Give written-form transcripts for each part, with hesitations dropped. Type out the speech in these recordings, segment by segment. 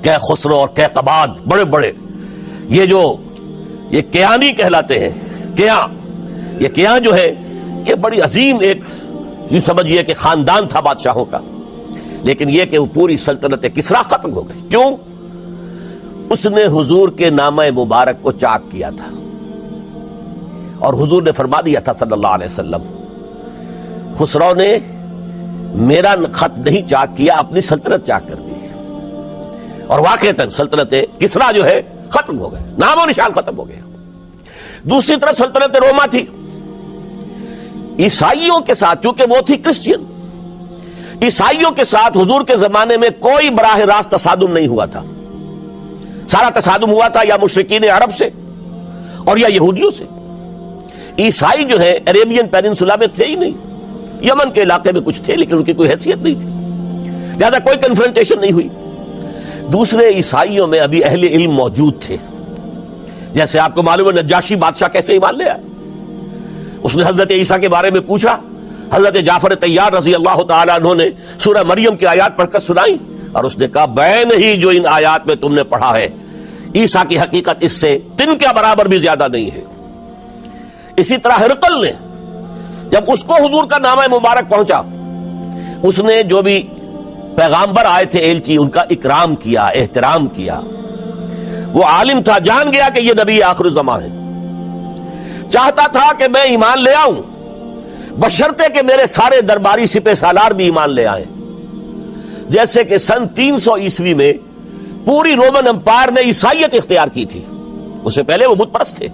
کہ خسرو اور کہ قباد بڑے بڑے یہ کیانی کہلاتے ہیں. یہ کیاں جو ہے یہ بڑی عظیم ایک یوں سمجھیے کہ خاندان تھا بادشاہوں کا، لیکن یہ کہ وہ پوری سلطنت کسریٰ ختم ہو گئی. کیوں؟ اس نے حضور کے نامہ مبارک کو چاک کیا تھا، اور حضور نے فرما دیا تھا صلی اللہ علیہ وسلم، خسرو نے میرا خط نہیں چاک کیا، اپنی سلطنت چاک کر دی. اور واقعتاً سلطنت کسریٰ جو ہے ختم ہو گئے، نام و نشان ختم ہو گیا. دوسری طرف سلطنت روما تھی، عیسائیوں کے ساتھ، چونکہ وہ تھی کرسچین، عیسائیوں کے ساتھ حضور کے زمانے میں کوئی براہ راست تصادم نہیں ہوا تھا. سارا تصادم ہوا تھا یا مشرکین عرب سے اور یا یہودیوں سے. عیسائی جو ہے عربین پیننسولا میں تھے ہی نہیں، یمن کے علاقے میں کچھ تھے لیکن ان کی کوئی حیثیت نہیں تھی، لہذا کوئی کنفرنٹیشن نہیں ہوئی. دوسرے عیسائیوں میں ابھی اہل علم موجود تھے. جیسے آپ کو معلوم ہے نجاشی بادشاہ کیسے ایمان لے آئے. اس نے حضرت عیسیٰ کے بارے میں پوچھا، حضرت جعفر طیار رضی اللہ تعالیٰ عنہ نے سورہ مریم کی آیات پڑھ کر سنائی، اور اس نے کہا بین ہی جو ان آیات میں تم نے پڑھا ہے، عیسیٰ کی حقیقت اس سے تن کے برابر بھی زیادہ نہیں ہے. اسی طرح ہرقل نے جب اس کو حضور کا نامہ مبارک پہنچا، اس نے جو بھی پیغامبر آئے تھے ایلچی، ان کا اکرام کیا، احترام کیا. وہ عالم تھا، جان گیا کہ یہ نبی آخر الزماں ہے، چاہتا تھا کہ میں ایمان لے آؤں بشرطے کہ میرے سارے درباری سپہ سالار بھی ایمان لے آئیں. جیسے کہ سن 300 عیسوی میں پوری رومن امپائر نے عیسائیت اختیار کی تھی، اس سے پہلے وہ بت پرست تھے.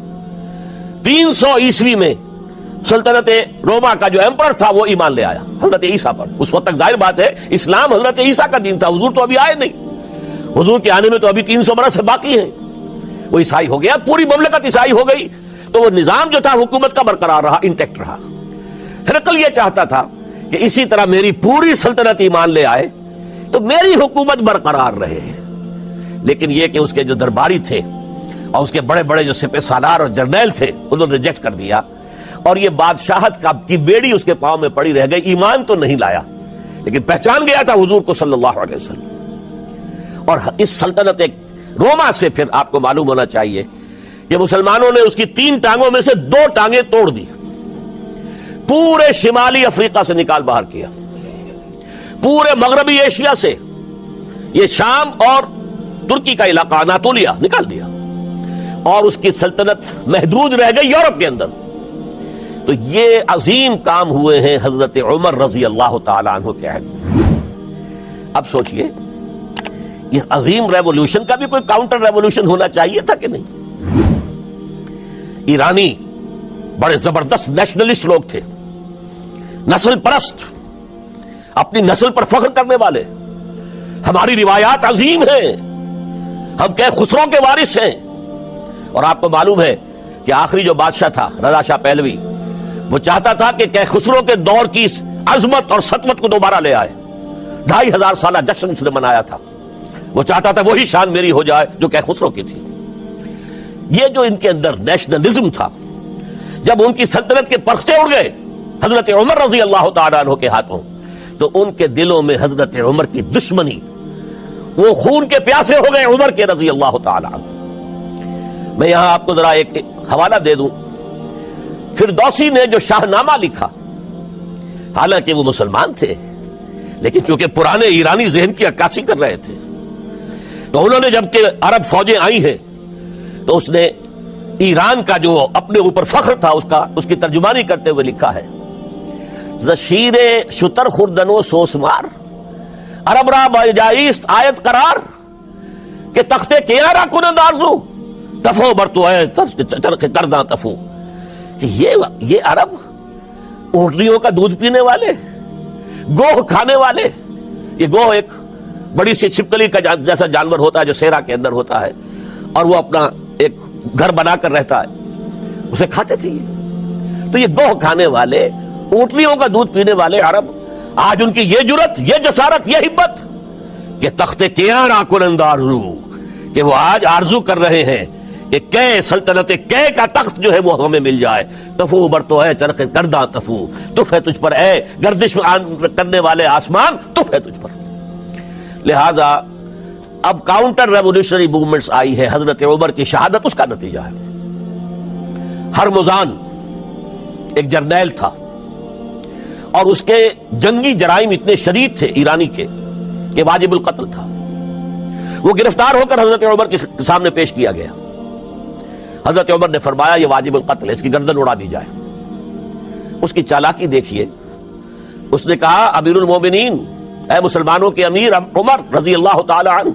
300 عیسوی میں سلطنت روما کا جو ایمپرر تھا وہ ایمان لے آیا حضرت عیسیٰ پر. اس وقت تک ظاہر بات ہے اسلام حضرت عیسیٰ کا دین تھا، حضور تو ابھی آئے نہیں، حضور کے آنے میں تو ابھی 300 برس سے باقی ہیں. وہ عیسائی ہو گیا، پوری مملکت عیسائی ہو گئی، تو وہ نظام جو تھا حکومت کا برقرار رہا، انٹیکٹ رہا. ہرقل یہ چاہتا تھا کہ اسی طرح میری پوری سلطنت ایمان لے آئے تو میری حکومت برقرار رہے. لیکن یہ کہ اس کے جو درباری تھے اور اس کے بڑے بڑے جو سپہ سالار اور جرنیل تھے انہوں نے ریجیکٹ کر دیا، اور یہ بادشاہت کی بیڑی اس کے پاؤں میں پڑی رہ گئی. ایمان تو نہیں لایا لیکن پہچان گیا تھا حضور کو صلی اللہ علیہ وسلم. اور اس سلطنت روما سے پھر آپ کو معلوم ہونا چاہیے کہ مسلمانوں نے اس کی 3 ٹانگوں میں سے 2 ٹانگیں توڑ دی، پورے شمالی افریقہ سے نکال باہر کیا، پورے مغربی ایشیا سے، یہ شام اور ترکی کا علاقہ اناطولیہ نکال دیا، اور اس کی سلطنت محدود رہ گئی یورپ کے اندر. تو یہ عظیم کام ہوئے ہیں حضرت عمر رضی اللہ تعالیٰ عنہ کے عہد میں. اب سوچئے اس عظیم ریولوشن کا بھی کوئی کاؤنٹر ریولوشن ہونا چاہیے تھا کہ نہیں. ایرانی بڑے زبردست نیشنلسٹ لوگ تھے، نسل پرست، اپنی نسل پر فخر کرنے والے. ہماری روایات عظیم ہیں، ہم کہ خسرو کے وارث ہیں. اور آپ کو معلوم ہے کہ آخری جو بادشاہ تھا رضا شاہ پہلوی، وہ چاہتا تھا کہ خسرو کے دور کی عظمت اور سطوت کو دوبارہ لے آئے. 2500 سالہ جشن اس نے منایا تھا، وہ چاہتا تھا وہی شان میری ہو جائے جو خسرو کی تھی. یہ جو ان کے اندر نیشنلزم تھا، جب ان کی سلطنت کے پرچے اڑ گئے حضرت عمر رضی اللہ تعالیٰ عنہ کے ہاتھوں، تو ان کے دلوں میں حضرت عمر کی دشمنی، وہ خون کے پیاسے ہو گئے عمر کے رضی اللہ تعالیٰ عنہ. میں یہاں آپ کو ذرا ایک حوالہ دے دوں. فردوسی نے جو شاہ نامہ لکھا، حالانکہ وہ مسلمان تھے لیکن چونکہ پرانے ایرانی ذہن کی عکاسی کر رہے تھے، تو انہوں نے جب کہ عرب فوجیں آئی ہیں تو اس نے ایران کا جو اپنے اوپر فخر تھا اس کی ترجمانی کرتے ہوئے لکھا ہے، زشیر شتر خوردن و سوسمار عرب را بجائیست آیت قرار کہ تختے کیا را کنند آرزو تفو برتو ہے چرخ کرداں تفو. کہ یہ عرب اونٹنیوں کا دودھ پینے والے، گوہ کھانے والے. یہ گوہ ایک بڑی سی چھپکلی کا جیسا جانور ہوتا ہے جو صحرا کے اندر ہوتا ہے، اور وہ اپنا ایک گھر بنا کر رہتا ہے، اسے کھاتے تھے. تو یہ گوہ کھانے والے، اونٹنیوں کا دودھ پینے والے عرب، آج ان کی یہ جرت، یہ جسارت، یہ ہمت کہ تخت کیاں را کنند آرزو، کہ وہ آج آرزو کر رہے ہیں کہ کہ سلطنت کہ کا تخت جو ہے وہ ہمیں مل جائے. تفو برتو ہے چرخ کرداں تفو، تف ہے تجھ پر اے گردش کرنے والے آسمان، تف ہے تجھ پر. لہذا اب کاؤنٹر ریولیوشنری موومنٹس آئی ہے، حضرت عمر کی شہادت اس کا نتیجہ ہے۔ ہرمزان ایک جرنیل تھا اور اس کے جنگی جرائم اتنے شدید تھے ایرانی کے کہ واجب القتل تھا۔ وہ گرفتار ہو کر حضرت عمر کے سامنے پیش کیا گیا۔ حضرت عمر نے فرمایا یہ واجب القتل ہے، اس کی گردن اڑا دی جائے۔ اس کی چالاکی دیکھیے، اس نے کہا امیر المومنین، اے مسلمانوں کے امیر عمر رضی اللہ تعالی عنہ،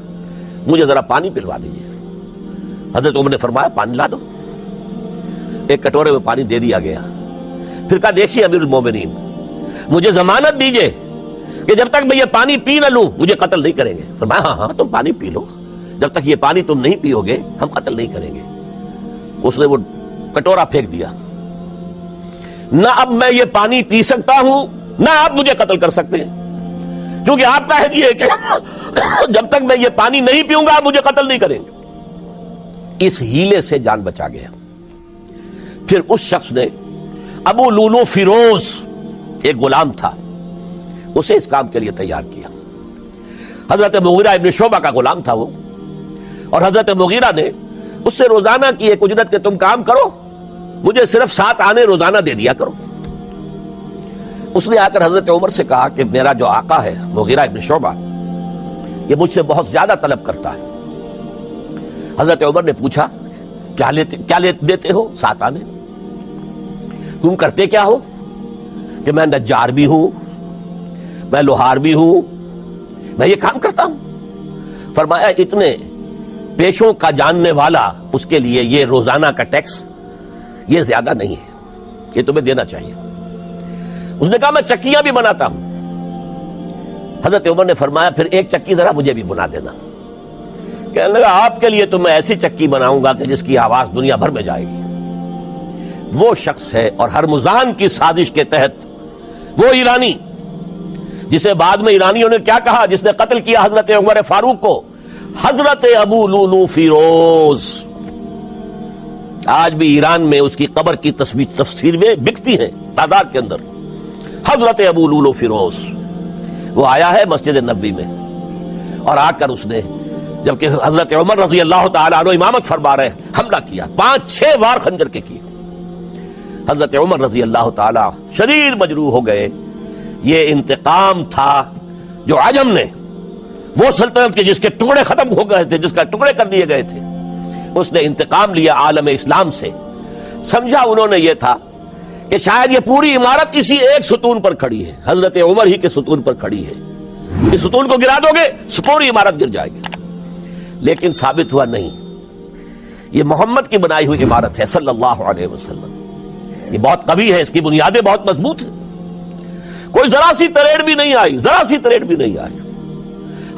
مجھے ذرا پانی پلوا دیجیے۔ حضرت عمر نے فرمایا پانی لا دو۔ ایک کٹورے میں پانی دے دیا گیا، پھر کہا دیکھیے امیر المومنین، مجھے ضمانت دیجیے کہ جب تک میں یہ پانی پی نہ لوں مجھے قتل نہیں کریں گے۔ فرمایا ہاں ہاں تم پانی پی لو، جب تک یہ پانی تم نہیں پیو گے ہم قتل نہیں کریں گے۔ اس نے وہ کٹورا پھینک دیا۔ نہ اب میں یہ پانی پی سکتا ہوں نہ آپ مجھے قتل کر سکتے ہیں، کیونکہ آپ کا ہے کہ جب تک میں یہ پانی نہیں پیوں گا آپ مجھے قتل نہیں کریں گے۔ اس ہیلے سے جان بچا گیا۔ پھر اس شخص نے ابو لولو فیروز ایک غلام تھا، اسے اس کام کے لیے تیار کیا۔ حضرت مغیرہ ابن شعبہ کا غلام تھا وہ، اور حضرت مغیرہ نے اس سے روزانہ کی ایک اجرت کہ تم کام کرو، مجھے صرف 7 آنے روزانہ دے دیا کرو۔ اس نے آ کر حضرت عمر سے کہا کہ میرا جو آقا ہے مغیرہ ابن شعبہ یہ مجھ سے بہت زیادہ طلب کرتا ہے۔ حضرت عمر نے پوچھا کیا دیتے ہو 7 آنے؟ تم کرتے کیا ہو؟ کہ میں نجار بھی ہوں، میں لوہار بھی ہوں، میں یہ کام کرتا ہوں۔ فرمایا اتنے پیشوں کا جاننے والا اس کے لیے یہ روزانہ کا ٹیکس یہ زیادہ نہیں ہے، یہ تمہیں دینا چاہیے۔ اس نے کہا میں چکیاں بھی بناتا ہوں۔ حضرت عمر نے فرمایا پھر ایک چکی ذرا مجھے بھی بنا دینا۔ کہنے لگا آپ کے لیے تو میں ایسی چکی بناؤں گا کہ جس کی آواز دنیا بھر میں جائے گی۔ وہ شخص ہے اور ہرمزان کی سازش کے تحت وہ ایرانی جسے بعد میں ایرانیوں نے کیا کہا، جس نے قتل کیا حضرت عمر فاروق کو، حضرت ابو لولو فیروز۔ آج بھی ایران میں اس کی قبر کی تفسیریں بکتی ہیں بازار کے اندر، حضرت ابو لولو فیروز۔ وہ آیا ہے مسجد نبوی میں اور آ کر اس نے جبکہ حضرت عمر رضی اللہ تعالیٰ عنہ امامت فرما رہے حملہ کیا، 5-6 وار خنجر کے کیے۔ حضرت عمر رضی اللہ تعالیٰ شدید مجروح ہو گئے۔ یہ انتقام تھا جو عجم نے، وہ سلطنت کے جس کے ٹکڑے ختم ہو گئے تھے، جس کا ٹکڑے کر دیے گئے تھے، اس نے انتقام لیا عالم اسلام سے۔ سمجھا انہوں نے یہ تھا کہ شاید یہ پوری عمارت اسی ایک ستون پر کھڑی ہے، حضرت عمر ہی کے ستون پر کھڑی ہے، اس ستون کو گرا دو گے پوری عمارت گر جائے گی۔ لیکن ثابت ہوا نہیں، یہ محمد کی بنائی ہوئی عمارت ہے صلی اللہ علیہ وسلم۔ یہ بہت قوی ہے، اس کی بنیادیں بہت مضبوط ہیں، کوئی ذرا سی تریڑ بھی نہیں آئی، ذرا سی تریڑ بھی نہیں آئی۔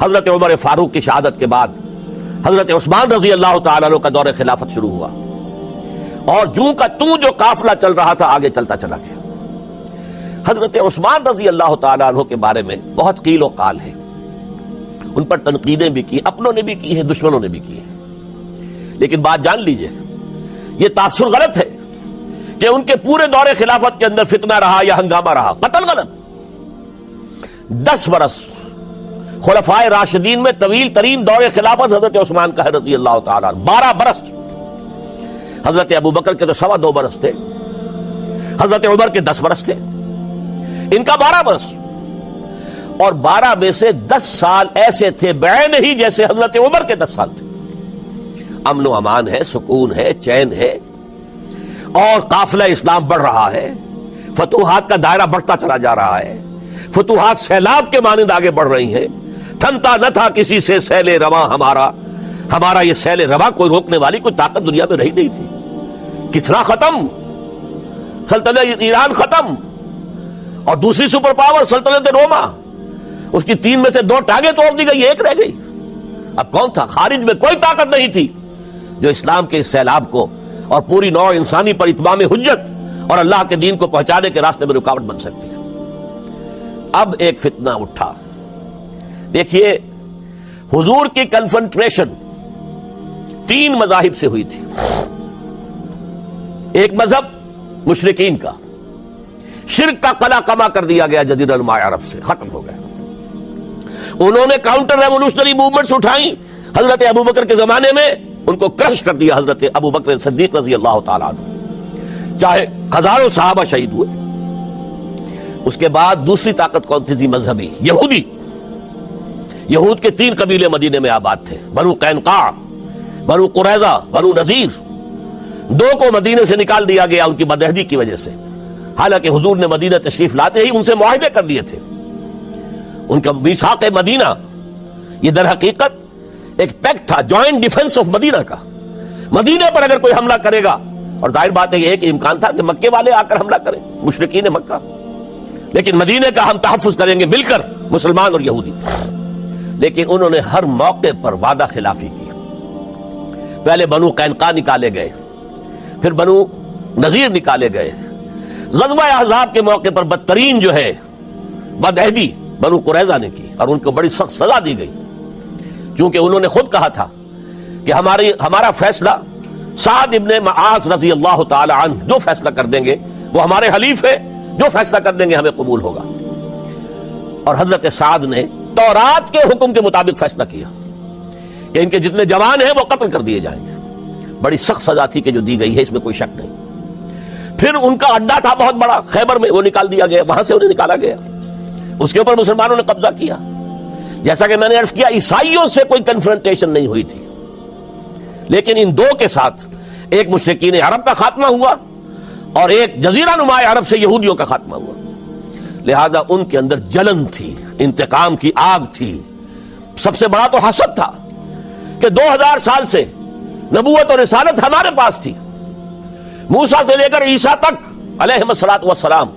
حضرت عمر فاروق کی شہادت کے بعد حضرت عثمان رضی اللہ تعالیٰ عنہ کا دور خلافت شروع ہوا، اور جوں کا توں جو قافلہ چل رہا تھا آگے چلتا چلا گیا۔ حضرت عثمان رضی اللہ تعالیٰ عنہ کے بارے میں بہت قیل و قال ہے، ان پر تنقیدیں بھی کی، اپنوں نے بھی کی ہیں، دشمنوں نے بھی کی ہیں۔ لیکن بات جان لیجئے، یہ تاثر غلط ہے کہ ان کے پورے دور خلافت کے اندر فتنہ رہا یا ہنگامہ رہا، قتل غلط۔ 10 برس خلفائے راشدین میں طویل ترین دور خلافت حضرت عثمان کا ہے رضی اللہ تعالیٰ عنہ، 12 برس۔ حضرت ابو بکر کے تو 2.25 برس تھے، حضرت عمر کے 10 برس تھے، ان کا 12 برس، اور 12 میں سے 10 سال ایسے تھے بعین ہی جیسے حضرت عمر کے 10 سال تھے۔ امن و امان ہے، سکون ہے، چین ہے، اور قافلہ اسلام بڑھ رہا ہے، فتوحات کا دائرہ بڑھتا چلا جا رہا ہے، فتوحات سیلاب کے مانند آگے بڑھ رہی ہیں۔ تھمتا نہ تھا کسی سے سیل رواں ہمارا یہ سیل رواں کوئی روکنے والی کوئی طاقت دنیا میں رہی نہیں تھی۔ کسرا ختم، سلطنت ایران ختم، اور دوسری سپر پاور سلطنت روما، اس کی 3 میں سے 2 ٹانگیں توڑ دی گئی، 1 رہ گئی۔ اب کون تھا؟ خارج میں کوئی طاقت نہیں تھی جو اسلام کے اس سیلاب کو اور پوری نوع انسانی پر اتمام حجت اور اللہ کے دین کو پہنچانے کے راستے میں رکاوٹ بن سکتی ہے۔ اب ایک فتنہ اٹھا، دیکھیے حضور کی کنفنٹریشن 3 مذاہب سے ہوئی تھی۔ ایک مذہب مشرکین کا، شرک کا قلع کما کر دیا گیا جزیرہ نما عرب سے، ختم ہو گئے۔ انہوں نے کاؤنٹر ریولوشنری موومنٹس اٹھائیں حضرت ابو بکر کے زمانے میں ان کو کرش کر دیا حضرت ابو بکر صدیق رضی اللہ تعالیٰ عنہ، چاہے ہزاروں صحابہ شہید ہوئے۔ اس کے بعد دوسری طاقت کون تھی؟ مذہبی، یہودی۔ یہود کے 3 قبیلے مدینے میں آباد تھے، بنو قینقاع، بنو قریظہ، بنو نذیر۔ 2 کو مدینے سے نکال دیا گیا ان کی بدعہدی کی وجہ سے، حالانکہ حضور نے مدینہ تشریف لاتے ہی ان سے معاہدے کر لیے تھے۔ ان کا میثاق مدینہ یہ در حقیقت ایک پیکٹ تھا، جوائنٹ ڈیفنس آف مدینہ کا۔ مدینے پر اگر کوئی حملہ کرے گا، اور ظاہر بات ہے کہ ایک امکان تھا کہ مکے والے آ کر حملہ کریں، مشرکین مکہ، لیکن مدینے کا ہم تحفظ کریں گے مل کر، مسلمان اور یہودی۔ لیکن انہوں نے ہر موقع پر وعدہ خلافی کی۔ پہلے بنو قینقاع نکالے گئے، پھر بنو نذیر نکالے گئے۔ غزوہ احزاب کے موقع پر بدترین جو ہے بدعہدی بنو قریظہ نے کی، اور ان کو بڑی سخت سزا دی گئی، کیونکہ انہوں نے خود کہا تھا کہ ہمارا فیصلہ سعد ابن معاذ رضی اللہ تعالی عنہ جو فیصلہ کر دیں گے وہ ہمارے حلیف ہے، جو فیصلہ کر دیں گے ہمیں قبول ہوگا۔ اور حضرت سعد نے تورات کے حکم کے مطابق فیصلہ کیا کہ ان کے جتنے جوان ہیں وہ قتل کر دیے جائیں گے۔ بڑی سخت سزا تھی کہ جو دی گئی ہے، اس میں کوئی شک نہیں۔ پھر ان کا اڈا تھا بہت بڑا خیبر میں، وہ نکال دیا گیا، وہاں سے انہیں نکالا گیا، اس کے اوپر مسلمانوں نے قبضہ کیا۔ جیسا کہ میں نے عرض کیا، عیسائیوں سے کوئی کنفرنٹیشن نہیں ہوئی تھی، لیکن ان 2 کے ساتھ ایک مشرکین عرب کا خاتمہ ہوا اور ایک جزیرہ نما عرب سے یہودیوں کا خاتمہ ہوا۔ لہذا ان کے اندر جلن تھی، انتقام کی آگ تھی۔ سب سے بڑا تو حسد تھا کہ 2000 سال سے نبوت اور رسالت ہمارے پاس تھی، موسیٰ سے لے کر عیسیٰ تک علیہم الصلاۃ والسلام،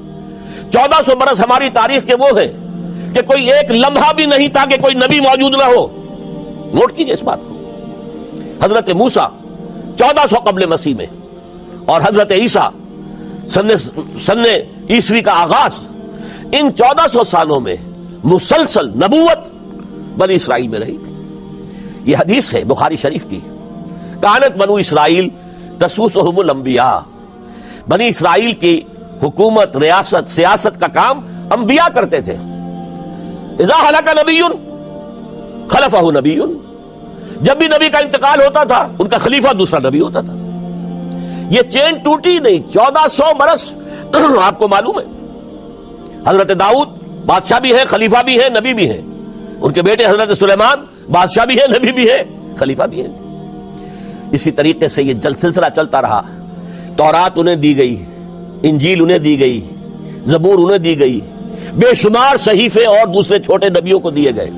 1400 برس ہماری تاریخ کے وہ ہیں کہ کوئی ایک لمحہ بھی نہیں تھا کہ کوئی نبی موجود نہ ہو۔ نوٹ کیجئے اس بات کو، حضرت موسیٰ 1400 قبل مسیح میں، اور حضرت عیسیٰ سن عیسوی کا آغاز، ان 1400 سالوں میں مسلسل نبوت بنی اسرائیل میں رہی۔ یہ حدیث ہے بخاری شریف کی، کانت بنو اسرائیل تسوسہم الانبیاء، بنی اسرائیل کی حکومت، ریاست، سیاست کا کام انبیاء کرتے تھے۔ اذا ہلک نبی خلفہ نبی، جب بھی نبی کا انتقال ہوتا تھا ان کا خلیفہ دوسرا نبی ہوتا تھا۔ یہ چین ٹوٹی نہیں، 1400 برس آپ کو معلوم ہے۔ حضرت داؤد بادشاہ بھی ہے، خلیفہ بھی ہے، نبی بھی ہے۔ ان کے بیٹے حضرت سلیمان بادشاہ بھی ہے، نبی بھی ہے، خلیفہ بھی ہے۔ اسی طریقے سے یہ سلسلہ چلتا رہا۔ تورات انہیں دی گئی، انجیل انہیں دی گئی، زبور انہیں دی گئی، بے شمار صحیفے اور دوسرے چھوٹے نبیوں کو دیے گئے۔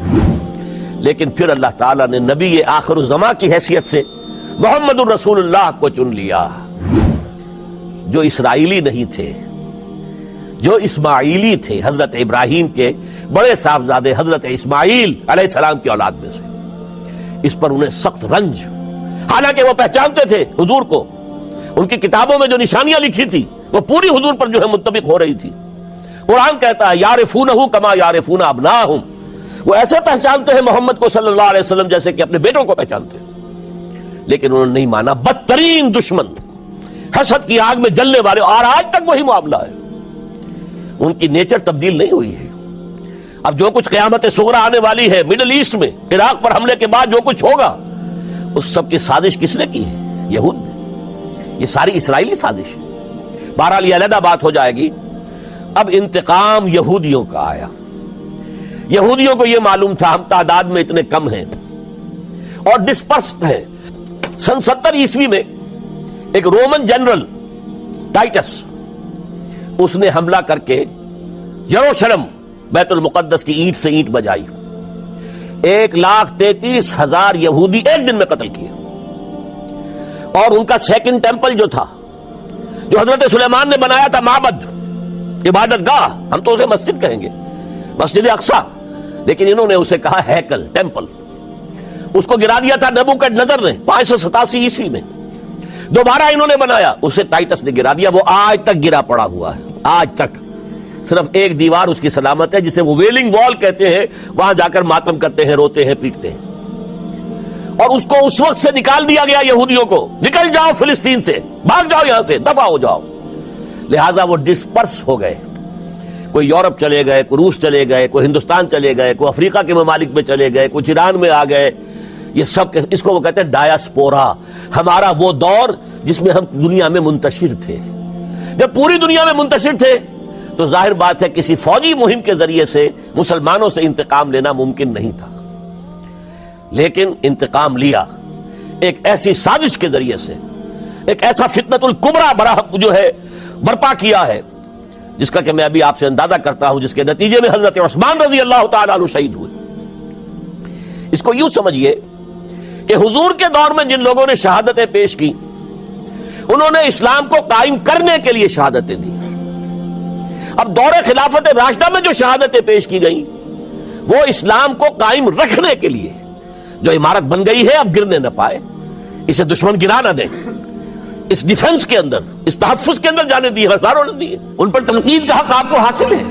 لیکن پھر اللہ تعالیٰ نے نبی آخر الزماں کی حیثیت سے محمد الرسول اللہ کو چن لیا، جو اسرائیلی نہیں تھے، جو اسماعیلی تھے، حضرت ابراہیم کے بڑے صاحبزادے حضرت اسماعیل علیہ السلام کی اولاد میں سے۔ اس پر انہیں سخت رنج، حالانکہ وہ پہچانتے تھے حضور کو، ان کی کتابوں میں جو نشانیاں لکھی تھی وہ پوری حضور پر جو ہے مطابق ہو رہی تھی۔ قرآن کہتا ہے یعرفونہ کما یعرفون ابناہم، وہ ایسے پہچانتے ہیں محمد کو صلی اللہ علیہ وسلم جیسے کہ اپنے بیٹوں کو پہچانتے ہیں، لیکن انہوں نے نہیں مانا۔ بدترین دشمن، حسد کی آگ میں جلنے والے، اور آج تک وہی معاملہ ہے۔ ان کی نیچر تبدیل نہیں ہوئی ہے۔ اب جو کچھ قیامت صغریٰ آنے والی ہے مڈل ایسٹ میں، عراق پر حملے کے بعد جو کچھ ہوگا، اس سب کی سازش کس نے کی ہے؟ یہود نے۔ یہ ساری اسرائیلی سازش ہے۔ بہرحال یہ علیحدہ بات ہو جائے گی۔ اب انتقام یہودیوں کا آیا۔ یہودیوں کو یہ معلوم تھا ہم تعداد میں اتنے کم ہیں اور ڈسپرسڈ ہیں۔ سن 70 عیسوی میں ایک رومن جنرل ٹائٹس، اس نے حملہ کر کے یروشلم بیت المقدس کی اینٹ سے اینٹ بجائی، 1,33,000 یہودی ایک دن میں قتل کیے۔ اور ان کا سیکنڈ ٹیمپل جو تھا، جو حضرت سلیمان نے بنایا تھا، معبد، عبادت گاہ، ہم تو اسے مسجد کہیں گے، مسجد اقصی، لیکن انہوں نے اسے کہا ہیکل، ٹیمپل، اس کو گرا دیا تھا نبوکڈنیزر نے 587 عیسوی میں۔ دوبارہ انہوں نے بنایا، اسے ٹائٹس نے گرا دیا، وہ آج تک گرا پڑا ہوا ہے، آج تک۔ صرف ایک دیوار اس کی سلامت ہے جسے وہ ویلنگ وال کہتے ہیں، وہاں جا کر ماتم کرتے ہیں، روتے ہیں، پیٹتے ہیں۔ اور اس کو اس وقت سے نکال دیا گیا یہودیوں کو، نکل جاؤ فلسطین سے، بھاگ جاؤ یہاں سے، دفع ہو جاؤ۔ لہذا وہ ڈسپرس ہو گئے، کوئی یورپ چلے گئے، کوئی روس چلے گئے، کوئی ہندوستان چلے گئے، کوئی افریقہ کے ممالک میں چلے گئے، کچھ ایران میں آ گئے، یہ سب اس کو وہ کہتے ہیں ڈایاسپورا، ہمارا وہ دور جس میں ہم دنیا میں منتشر تھے۔ جب پوری دنیا میں منتشر تھے تو ظاہر بات ہے کسی فوجی مہم کے ذریعے سے مسلمانوں سے انتقام لینا ممکن نہیں تھا، لیکن انتقام لیا ایک ایسی سازش کے ذریعے سے، ایک ایسا فتنۃ الکبریٰ جو ہے برپا کیا ہے، جس کا کہ میں ابھی آپ سے اندازہ کرتا ہوں، جس کے نتیجے میں حضرت عثمان رضی اللہ تعالیٰ عنہ شہید ہوئے۔ اس کو یوں سمجھیے کہ حضور کے دور میں جن لوگوں نے شہادتیں پیش کی، انہوں نے اسلام کو قائم کرنے کے لیے شہادتیں دی۔ اب دور خلافت راشدہ میں جو شہادتیں پیش کی گئیں وہ اسلام کو قائم رکھنے کے لیے، جو عمارت بن گئی ہے اب گرنے نہ پائے، اسے دشمن گرا نہ دے، اس ڈیفنس کے اندر، اس تحفظ کے اندر جانے دی، ہزاروں نے دی۔ ان پر تنقید کا حق آپ کو حاصل ہے،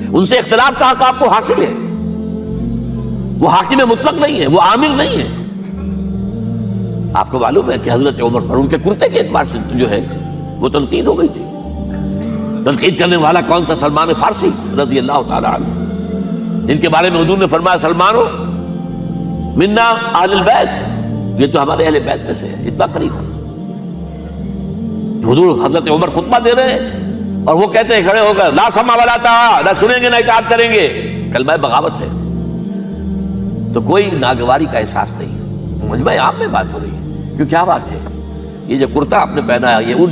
ان سے اختلاف کا حق آپ کو حاصل ہے۔ وہ حاکم مطلق نہیں ہے، وہ عامر نہیں ہے۔ آپ کو معلوم ہے کہ حضرت عمر پر ان کے کرتے کے اعتبار سے جو ہے وہ تنقید ہو گئی تھی۔ تنقید کرنے والا کون تھا؟ سلمان فارسی رضی اللہ تعالی عنہ، جن کے بارے میں حضور نے فرمایا سلمانو منا اہل البیت، یہ تو ہمارے اہل بیت میں سے ہے، اتنا قریب تھا۔ حضور حضرت عمر خطبہ دے رہے ہیں اور وہ کہتے ہیں کھڑے ہو کر لا سمع ولا طاعہ، نہ سنیں گے نہ اطاعت کریں گے، کلمہ بغاوت ہے۔ تو کوئی ناگواری کا احساس نہیں، مجمع عام میں بات ہو رہی ہے۔ کیوں کیا بات ہے؟ یہ جو کرتا آپ نے پہنا ہے یہ ان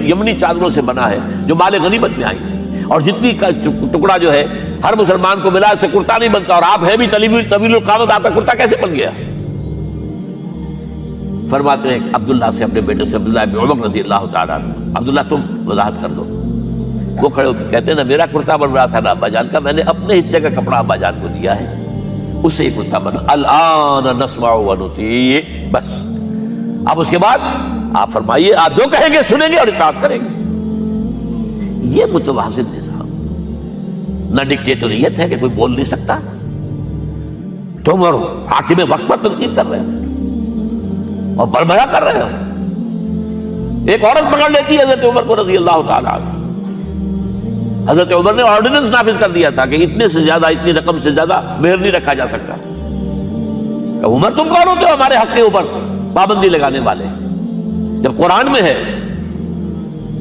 یمنی چادروں سے بنا ہے جو مال غنیمت میں آئی تھی، اور جتنی کا ٹکڑا جو ہے ہر مسلمان کو ملا، اس سے کرتا نہیں بنتا، اور آپ ہے بھی طویل القامت، آپ کا کرتا کیسے بن گیا؟ فرماتے ہیں کہ عبداللہ سے، اپنے بیٹے سے، عبداللہ بن عمر رضی اللہ تعالیٰ عنہ، عبداللہ تم وضاحت کر دو۔ وہ کھڑے ہو کے کہتے ہیں نہ میرا کرتا بن رہا تھا نہ ابا جان کا، میں نے اپنے حصے کا کپڑا ابا جان کو دیا ہے، اس سے یہ کرتا بنا۔ الآن نسمع ونطیع، بس اب اس کے بعد آپ فرمائیے، آپ جو کہیں گے سنیں گے اور اطاعت کریں گے۔ یہ متوازن نظام، نہ ڈکٹیٹریت ہے کہ کوئی بول نہیں سکتا، تم اور حاکم وقت پر تنقید کر رہے ہو اور بربرا کر رہے ہو۔ ایک عورت پکڑ لیتی ہے حضرت عمر کو رضی اللہ تعالیٰ عنہ۔ حضرت عمر نے آرڈیننس نافذ کر دیا تھا کہ اتنے سے زیادہ، اتنی رقم سے زیادہ مہر نہیں رکھا جا سکتا۔ کہ عمر تم کون ہوتے ہو ہمارے حق کے اوپر پابندی لگانے والے؟ جب قرآن میں ہے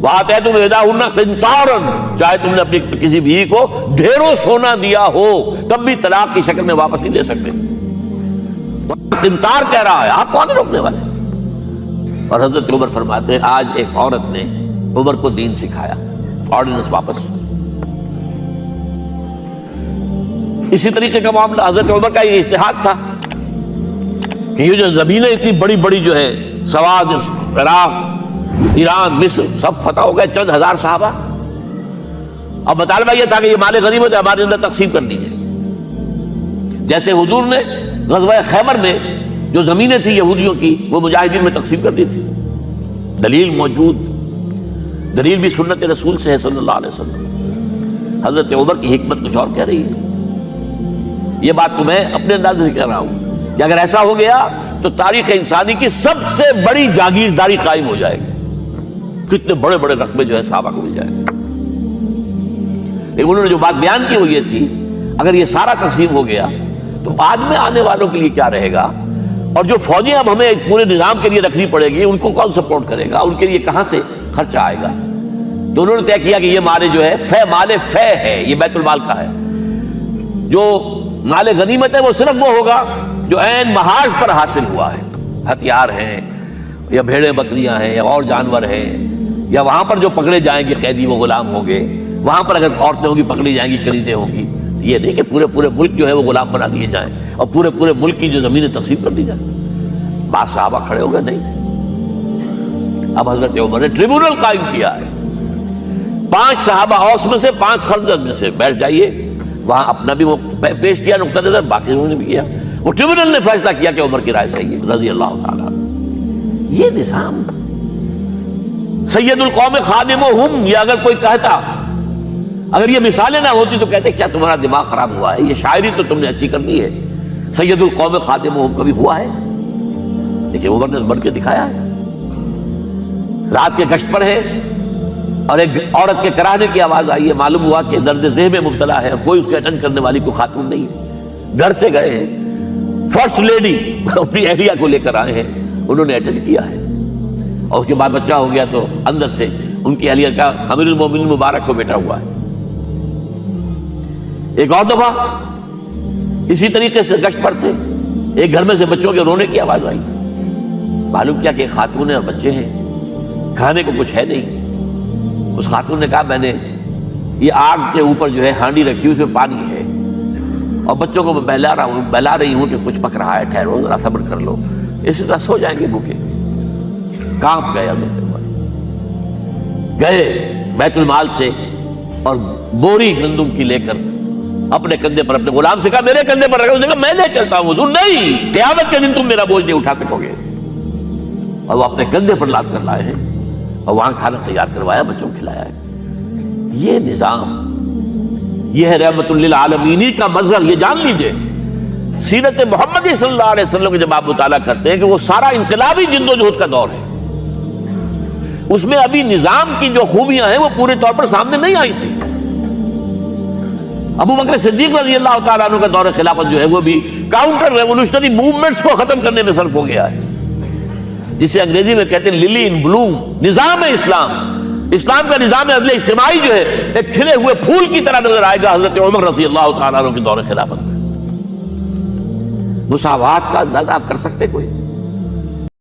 وَآتَيْتُمْ إِحْدَاهُنَّ قِنْطَارًا، چاہے تم نے اپنی کسی بیوی کو ڈھیروں سونا دیا ہو تب بھی طلاق کی شکل میں واپس نہیں لے سکتے۔ قنطار کہہ رہا ہے، آپ کون روکنے والے؟ اور حضرت عمر فرماتے ہیں آج ایک عورت نے عمر کو دین سکھایا، آرڈیننس واپس۔ اسی طریقے کا معاملہ حضرت عمر کا یہ اجتہاد تھا کہ یہ جو زمینیں اتنی بڑی بڑی جو ہے، سواد، عراق، ایران، مصر، سب فتح ہو گئے، چند ہزار صحابہ۔ اب مطالبہ یہ تھا کہ یہ مال غنیمت ہے، ہمارے اندر تقسیم کر دیجیے۔ جیسے حضور نے غزوہ خیبر میں جو زمینیں تھیں یہودیوں کی وہ مجاہدین میں تقسیم کر دی تھی، دلیل موجود، دلیل بھی سنت رسول سے ہے صلی اللہ علیہ وسلم۔ حضرت عمر کی حکمت کچھ اور کہہ رہی ہے۔ یہ بات تو میں اپنے انداز سے کہہ رہا ہوں کہ اگر ایسا ہو گیا تو تاریخ انسانی کی سب سے بڑی جاگیرداری قائم ہو جائے گی، کتنے بڑے بڑے رقبے جو ہے صحابہ کو مل جائے گا۔ لیکن انہوں نے جو بات بیان کی وہ یہ تھی اگر یہ سارا تقسیم ہو گیا تو بعد میں آنے والوں کے لیے کیا رہے گا، اور جو فوجیں اب ہمیں پورے نظام کے لیے رکھنی پڑے گی ان کو کون سپورٹ کرے گا، ان کے لیے کہاں سے خرچہ آئے گا۔ تو انہوں نے طے کیا کہ یہ مال جو ہے مال فے ہے، یہ بیت المال کا ہے۔ جو مال غنیمت ہے وہ صرف وہ ہوگا جو عین محاذ پر حاصل ہوا ہے، ہتھیار ہیں یا بھیڑیں بکریاں ہیں یا اور جانور ہیں، یا وہاں پر جو پکڑے جائیں گے قیدی وہ غلام ہوں گے، وہاں پر اگر عورتیں ہوں گی پکڑی جائیں گی، خریدیں ہوں گی۔ یہ نہیں کہ پورے ملک جو ہے وہ غلام بنا دیے جائیں اور پورے ملک کی جو زمینیں تقسیم کر دی جائیں۔ بعض صحابہ کھڑے ہو گئے نہیں۔ اب حضرت عمر نے ٹریبونل قائم کیا ہے، 5 صحابہ اوس میں سے، 5 خزرج میں سے، بیٹھ جائیے، وہاں اپنا بھی وہ پیش کیا نقطہ نظر، باقی انہوں نے بھی کیا۔ وہ ٹریبونل نے فیصلہ کیا کہ عمر کی رائے صحیح ہے رضی اللہ تعالیٰ۔ یہ نظام سید القوم خادمہم، یہ اگر کوئی کہتا، اگر یہ مثالیں نہ ہوتی تو کہتے کیا تمہارا دماغ خراب ہوا ہے، یہ شاعری تو تم نے اچھی کر دی ہے، سید القوم خادمہم کبھی ہوا ہے؟ لیکن عمر نے بن کے دکھایا ہے۔ رات کے گشت پر ہے اور ایک عورت کے کراہنے کی آواز آئی ہے، معلوم ہوا کہ درد ذہن میں مبتلا ہے، کوئی اس کے اٹینڈ کرنے والی کوئی خاتون نہیں ہے، گھر سے گئے ہیں، فرسٹ لیڈی اپنی اہلیہ کو لے کر آئے ہیں، انہوں نے اٹینڈ کیا ہے، اور اس کے بعد بچہ ہو گیا تو اندر سے ان کی اہلیہ کا امیر المومنین مبارک کو بیٹا ہوا ہے۔ ایک اور دفعہ اسی طریقے سے گشت پر تھے، ایک گھر میں سے بچوں کے رونے کی آواز آئی، معلوم کیا کہ ایک خاتون ہے اور بچے ہیں، کھانے کو کچھ ہے نہیں۔ اس خاتون نے کہا میں نے یہ آگ کے اوپر جو ہے ہانڈی رکھی، اس میں پانی ہے، اور بچوں کو میں بہلا رہی ہوں کہ کچھ پک رہا ہے، ٹھہرو ذرا صبر کر لو، اسی طرح سو جائیں گے بھوکے۔ کانپ گئے حضرت عمر، گئے بیت المال سے اور بوری گندم کی لے کر اپنے کندھے پر، اپنے غلام سے کہا میرے کندھے پر رکھو، اس نے کہا میں لے چلتا ہوں حضور۔ نہیں، قیامت کے دن تم میرا بوجھ نہیں اٹھا سکو گے۔ اور وہ اپنے کندھے پر لاد کر لائے ہیں، اور وہاں کھانا تیار کروایا، بچوں کو کھلایا ہے۔ یہ نظام، یہ ہے رحمت للعالمینی کا مظہر۔ یہ جان لیجئے سیرت محمدی صلی اللہ علیہ وسلم کے جب آپ مطالعہ کرتے ہیں کہ وہ سارا انقلابی جد و جہد کا دور ہے، اس میں ابھی نظام کی جو خوبیاں ہیں وہ پورے طور پر سامنے نہیں آئی تھی۔ ابو بکر صدیق رضی اللہ تعالیٰ عنہ کا دور خلافت جو ہے وہ بھی کاؤنٹر ریولوشنری موومنٹس کو ختم کرنے میں صرف ہو گیا ہے، جسے انگریزی میں کہتے ہیں للی ان بلوم۔ نظام اسلام، اسلام کا نظام عدل اجتماعی جو ہے ایک کھلے ہوئے پھول کی طرح نظر آئے گا حضرت عمر رضی اللہ تعالیٰ عنہ کے دور خلافت میں۔ مساوات کا اندازہ آپ کر سکتے کوئی؟